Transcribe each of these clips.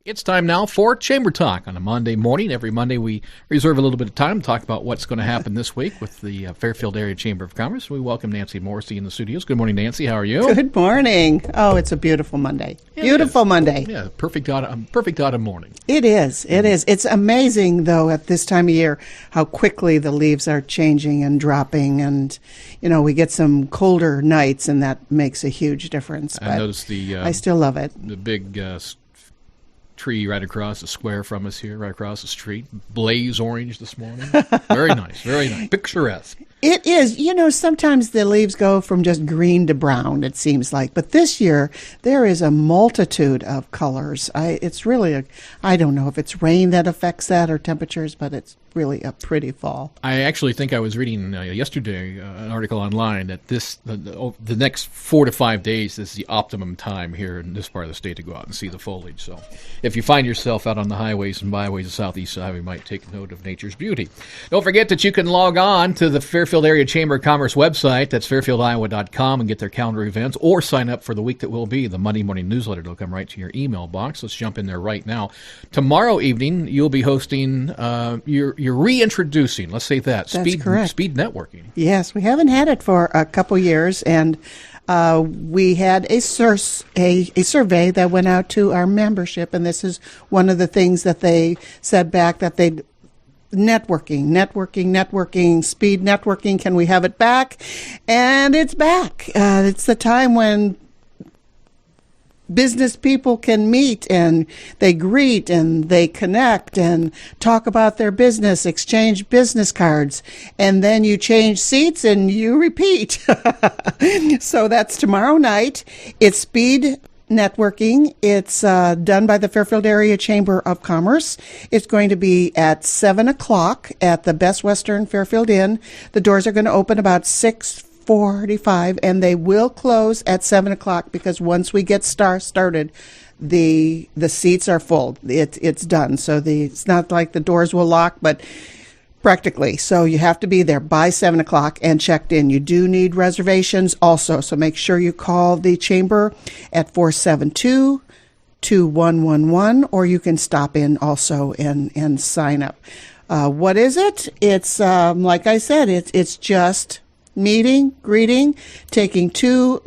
It's time now for Chamber Talk on a Monday morning. Every Monday we reserve a little bit of time to talk about what's going to happen this week with the Fairfield Area Chamber of Commerce. We welcome Nancy Morrissey in the studios. Good morning, Nancy. How are you? Good morning. Oh, it's a beautiful Monday. Beautiful Monday. Yeah, perfect autumn morning. It is. It is. It's amazing, though, at this time of year, how quickly the leaves are changing and dropping. And, you know, we get some colder nights, and that makes a huge difference. I noticed I still love it. The big tree right across the square from us here, right across the street. Blaze orange this morning. Very nice, very nice. Picturesque. It is. You know, sometimes the leaves go from just green to brown, it seems like. But this year, there is a multitude of colors. It's really I don't know if it's rain that affects that or temperatures, but it's really a pretty fall. I actually think I was reading yesterday an article online that the next 4 to 5 days is the optimum time here in this part of the state to go out and see the foliage. So if you find yourself out on the highways and byways of Southeast Highway, you might take note of nature's beauty. Don't forget that you can log on to the Fairfield Area Chamber of Commerce website. That's fairfieldiowa.com and get their calendar events, or sign up for the week that will be the Monday morning newsletter. It'll come right to your email box. Let's jump in there right now. Tomorrow evening, you'll be hosting you're reintroducing, let's say that, speed networking. Yes, we haven't had it for a couple years, and we had a survey that went out to our membership, and this is one of the things that they said back, that they networking, speed networking. Can we have it back? And it's back. It's the time when business people can meet and they greet and they connect and talk about their business, exchange business cards, and then you change seats and you repeat. So that's tomorrow night. It's speed networking. It's done by the Fairfield Area Chamber of Commerce. It's going to be at 7 o'clock at the Best Western Fairfield Inn. The doors are going to open about 6:45, and they will close at 7 o'clock because once we get started, the seats are full. It's done. So it's not like the doors will lock, but practically. So you have to be there by 7 o'clock and checked in. You do need reservations also, so make sure you call the chamber at 472-2111, or you can stop in also and sign up. What is it? It's, like I said, it's just meeting, greeting, taking 2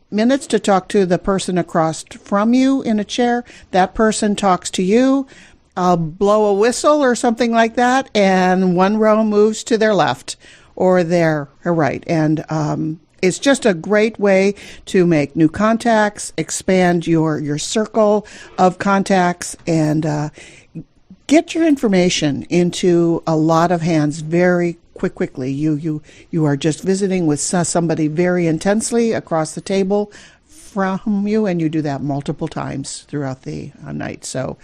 minutes to talk to the person across from you in a chair. That person talks to you. I'll blow a whistle or something like that, and one row moves to their left or their right. And it's just a great way to make new contacts, expand your circle of contacts, and get your information into a lot of hands very quickly. You are just visiting with somebody very intensely across the table from you, and you do that multiple times throughout the night. So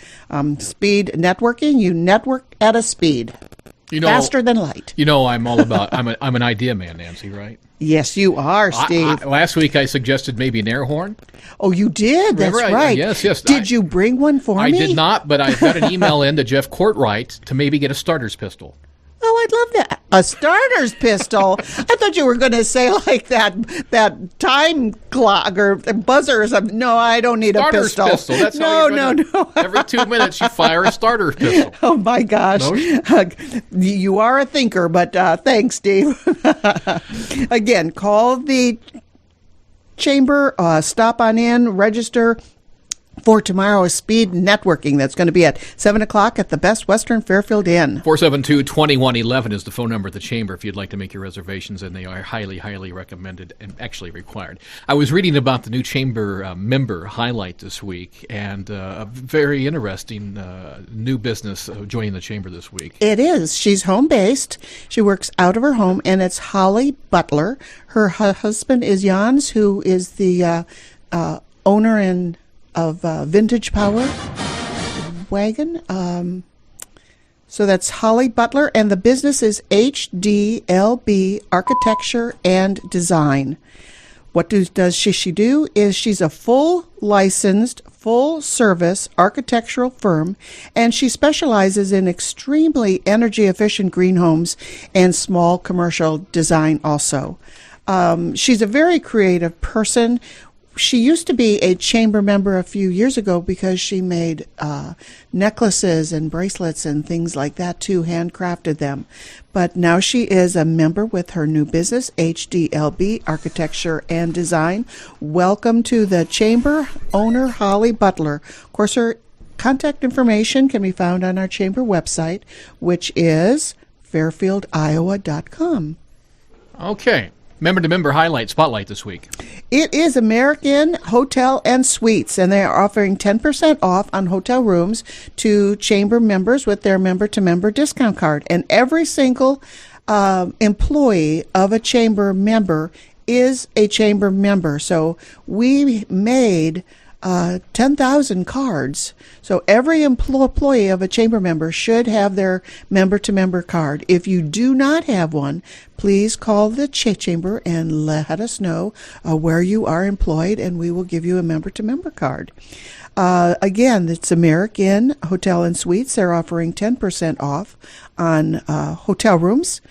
speed networking, you network at a speed, faster than light. You know, I'm all about, I'm an idea man, Nancy, right? Yes, you are, Steve. Last week I suggested maybe an air horn. Oh, you did? That's Remember? right. Yes. Did you bring one for me? I did not, but I got an email in to Jeff Courtwright to maybe get a starter's pistol. Oh, I'd love that. A starter's pistol? I thought you were going to say like that time clock or buzzer or something. No, I don't need a pistol. That's no. Every 2 minutes you fire a starter pistol. Oh, my gosh. No? You are a thinker, but thanks, Steve. Again, call the chamber, stop on in, register for tomorrow's speed networking. That's going to be at 7 o'clock at the Best Western Fairfield Inn. 472-2111 is the phone number at the chamber if you'd like to make your reservations, and they are highly, highly recommended and actually required. I was reading about the new chamber member highlight this week, and a very interesting new business joining the chamber this week. It is. She's home-based. She works out of her home, and it's Holly Butler. Her husband is Jans, who is the owner of Vintage Power Wagon. So that's Holly Butler, and the business is HDLB Architecture and Design. What does she do is she's a full licensed, full service architectural firm, and she specializes in extremely energy efficient green homes and small commercial design also. She's a very creative person. she used to be a chamber member a few years ago because she made necklaces and bracelets and things like that too, handcrafted them. But now she is a member with her new business, HDLB Architecture and Design. Welcome to the chamber owner, Holly Butler. Of course, her contact information can be found on our chamber website, which is fairfieldiowa.com. Okay. Member-to-member highlight spotlight this week. It is American Hotel and Suites, and they are offering 10% off on hotel rooms to chamber members with their member-to-member discount card. And every single employee of a chamber member is a chamber member. So we made 10,000 cards. So every employee of a chamber member should have their member-to-member card. If you do not have one, please call the chamber and let us know where you are employed, and we will give you a member-to-member card. Again, it's American Hotel and Suites. They're offering 10% off on hotel rooms.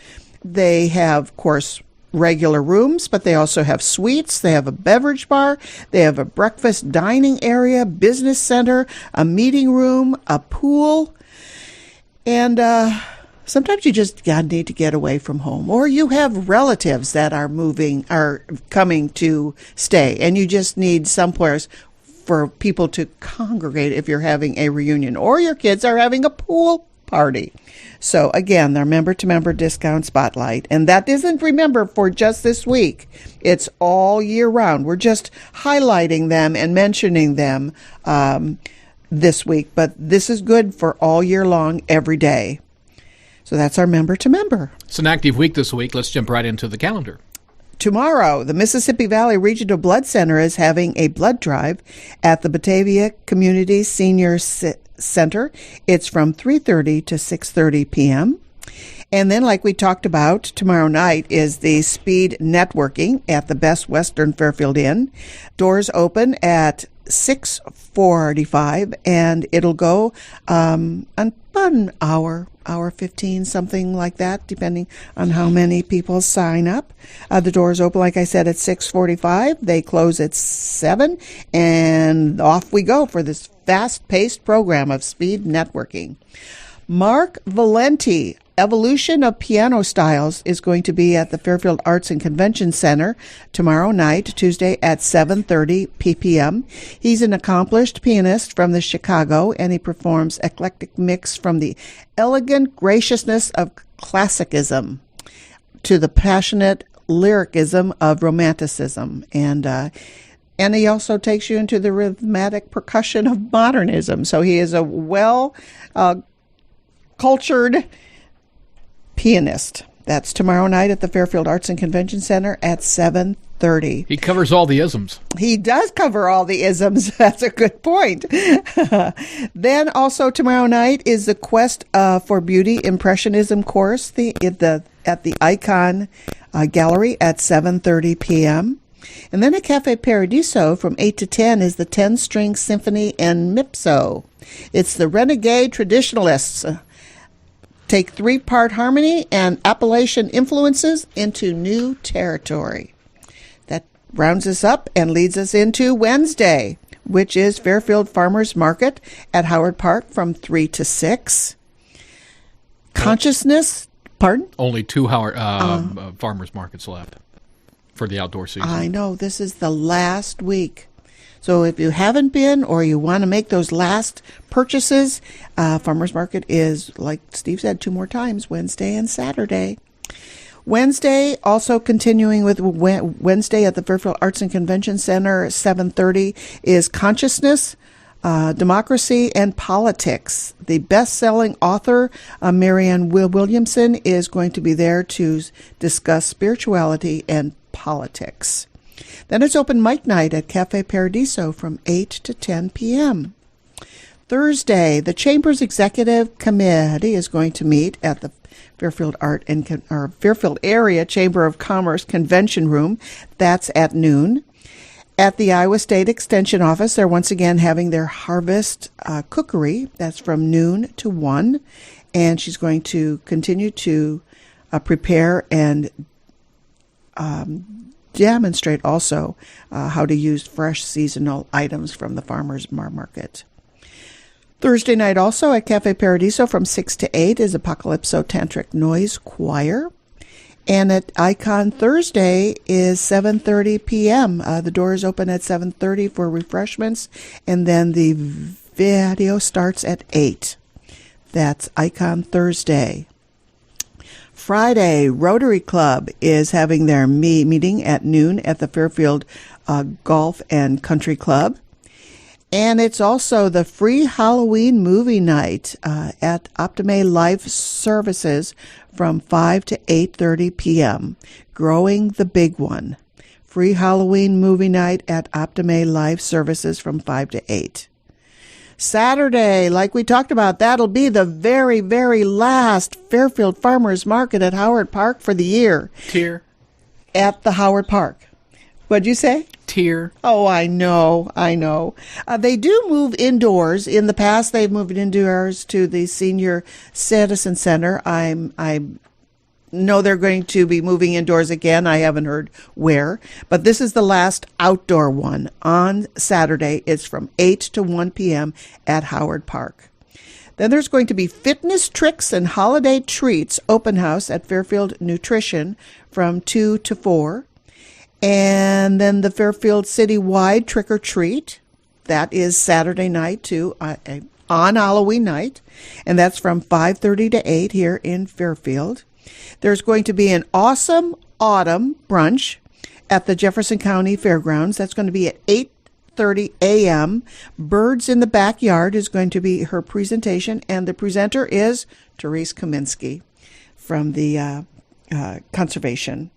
They have, of course, regular rooms, but they also have suites. They have a beverage bar. They have a breakfast dining area, business center, a meeting room, a pool. And sometimes you just need to get away from home, or you have relatives that are coming to stay, and you just need somewhere for people to congregate if you're having a reunion, or your kids are having a pool party. So again, their member-to-member discount spotlight. And that isn't, remember, for just this week. It's all year round. We're just highlighting them and mentioning them this week. But this is good for all year long, every day. So that's our member-to-member. It's an active week this week. Let's jump right into the calendar. Tomorrow, the Mississippi Valley Regional Blood Center is having a blood drive at the Batavia Community Senior Center. It's from 3:30 to 6:30 p.m. And then, like we talked about, tomorrow night is the speed networking at the Best Western Fairfield Inn. Doors open at 6:45, and it'll go about an hour 15, something like that, depending on how many people sign up. The doors open, like I said, at 6:45. They close at 7, and off we go for this fast-paced program of speed networking. Mark Valenti, Evolution of Piano Styles, is going to be at the Fairfield Arts and Convention Center tomorrow night, Tuesday at 7:30 p.m. He's an accomplished pianist from the Chicago, and he performs eclectic mix from the elegant graciousness of classicism to the passionate lyricism of romanticism. And he also takes you into the rhythmic percussion of modernism. So he is a well-cultured pianist. That's tomorrow night at the Fairfield Arts and Convention Center at 7:30. He covers all the isms. He does cover all the isms. That's a good point. Then also tomorrow night is the Quest for Beauty Impressionism course at the Icon Gallery at 7:30 p.m. And then at Cafe Paradiso from 8 to 10 is the 10-string symphony in Mipso. It's the Renegade Traditionalists. Take 3-part harmony and Appalachian influences into new territory. That rounds us up and leads us into Wednesday, which is Fairfield Farmers Market at Howard Park from 3 to 6. Consciousness, pardon? Only 2 farmers markets left for the outdoor season. I know, this is the last week. So if you haven't been, or you want to make those last purchases, Farmers Market is, like Steve said, 2 more times, Wednesday and Saturday. Wednesday, also continuing with Wednesday at the Fairfield Arts and Convention Center, 7:30, is Consciousness, Democracy, and Politics. The best-selling author, Marianne Williamson, is going to be there to discuss spirituality and politics. Then it's open mic night at Cafe Paradiso from 8 to 10 p.m. Thursday, the Chamber's Executive Committee is going to meet at the Fairfield Fairfield Area Chamber of Commerce Convention Room. That's at noon. At the Iowa State Extension Office, they're once again having their harvest cookery. That's from noon to 1. And she's going to continue to prepare and demonstrate also how to use fresh seasonal items from the farmers market. Thursday night also at Cafe Paradiso from 6 to 8 is Apocalypso Tantric Noise Choir. And at Icon Thursday is 7:30 p.m. The doors open at 7:30 for refreshments, and then the video starts at 8. That's Icon Thursday. Friday, Rotary Club is having their meeting at noon at the Fairfield Golf and Country Club. And it's also the free Halloween movie night at Optime Life Services from 5 to 8:30 p.m. Growing the Big One. Free Halloween movie night at Optime Life Services from 5 to 8. Saturday, like we talked about, that'll be the very, very last Fairfield Farmers Market at Howard Park for the year. Tier. At the Howard Park. What'd you say? Tier. Oh, I know. They do move indoors. In the past, they've moved indoors to the Senior Citizen Center. I know they're going to be moving indoors again. I haven't heard where. But this is the last outdoor one on Saturday. It's from 8 to 1 p.m. at Howard Park. Then there's going to be Fitness Tricks and Holiday Treats open house at Fairfield Nutrition from 2 to 4. And then the Fairfield Citywide Trick or Treat. That is Saturday night too, on Halloween night. And that's from 5:30 to 8 here in Fairfield. There's going to be an awesome autumn brunch at the Jefferson County Fairgrounds. That's going to be at 8:30 a.m. Birds in the Backyard is going to be her presentation. And the presenter is Therese Kaminsky from the Conservation.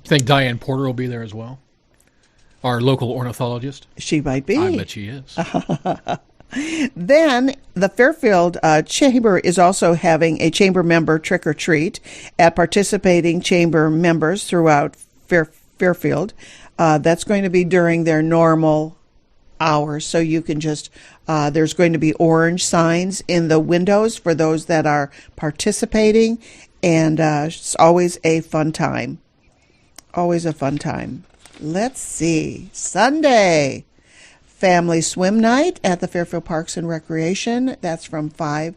You think Diane Porter will be there as well? Our local ornithologist? She might be. I bet she is. Then the Fairfield Chamber is also having a chamber member trick-or-treat at participating chamber members throughout Fairfield. That's going to be during their normal hours, so you can just, there's going to be orange signs in the windows for those that are participating, and it's always a fun time. Always a fun time. Let's see. Sunday, family swim night at the Fairfield Parks and Recreation. That's from 1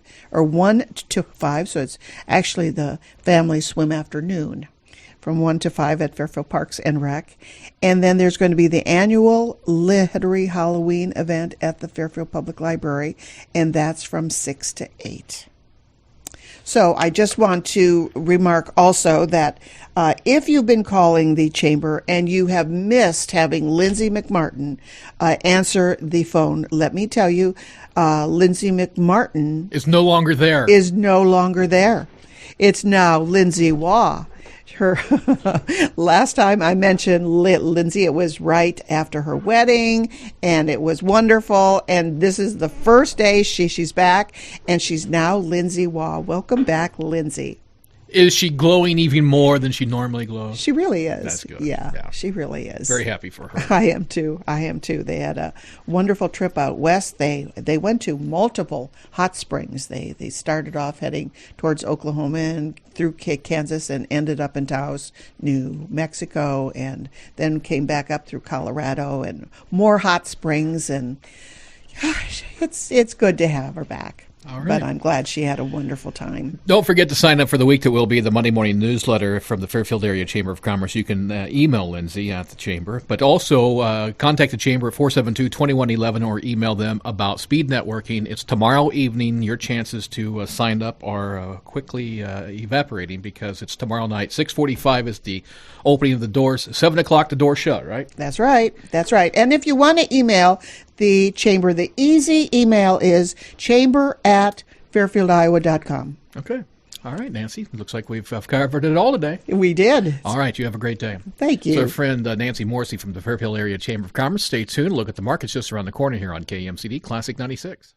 to 5. So it's actually the family swim afternoon from 1 to 5 at Fairfield Parks and Rec. And then there's going to be the annual Literary Halloween event at the Fairfield Public Library. And that's from 6 to 8. So I just want to remark also that if you've been calling the chamber and you have missed having Lindsay McMartin answer the phone, let me tell you, Lindsay McMartin is no longer there. It's now Lindsay Waugh. Her last time I mentioned Lindsay, it was right after her wedding, and it was wonderful. And this is the first day she's back, and she's now Lindsay Waugh. Welcome back, Lindsay. Is she glowing even more than she normally glows? She really is. That's good. Yeah, she really is. Very happy for her. I am too. They had a wonderful trip out west. They went to multiple hot springs. They started off heading towards Oklahoma and through Kansas and ended up in Taos, New Mexico, and then came back up through Colorado and more hot springs. And gosh, it's good to have her back. All right. But I'm glad she had a wonderful time. Don't forget to sign up for the week that will be the Monday morning newsletter from the Fairfield Area Chamber of Commerce. You can email Lindsay at the Chamber, but also contact the Chamber at 472-2111 or email them about speed networking. It's tomorrow evening. Your chances to sign up are quickly evaporating because it's tomorrow night. 6:45 is the opening of the doors. 7 o'clock, the door shut, right? That's right. And if you want to email the Chamber, the easy email is chamber@fairfieldiowa.com. Okay. All right, Nancy. Looks like we've covered it all today. We did. All right. You have a great day. Thank you. So our friend Nancy Morrissey from the Fairfield Area Chamber of Commerce. Stay tuned. Look at the markets just around the corner here on KMCD Classic 96.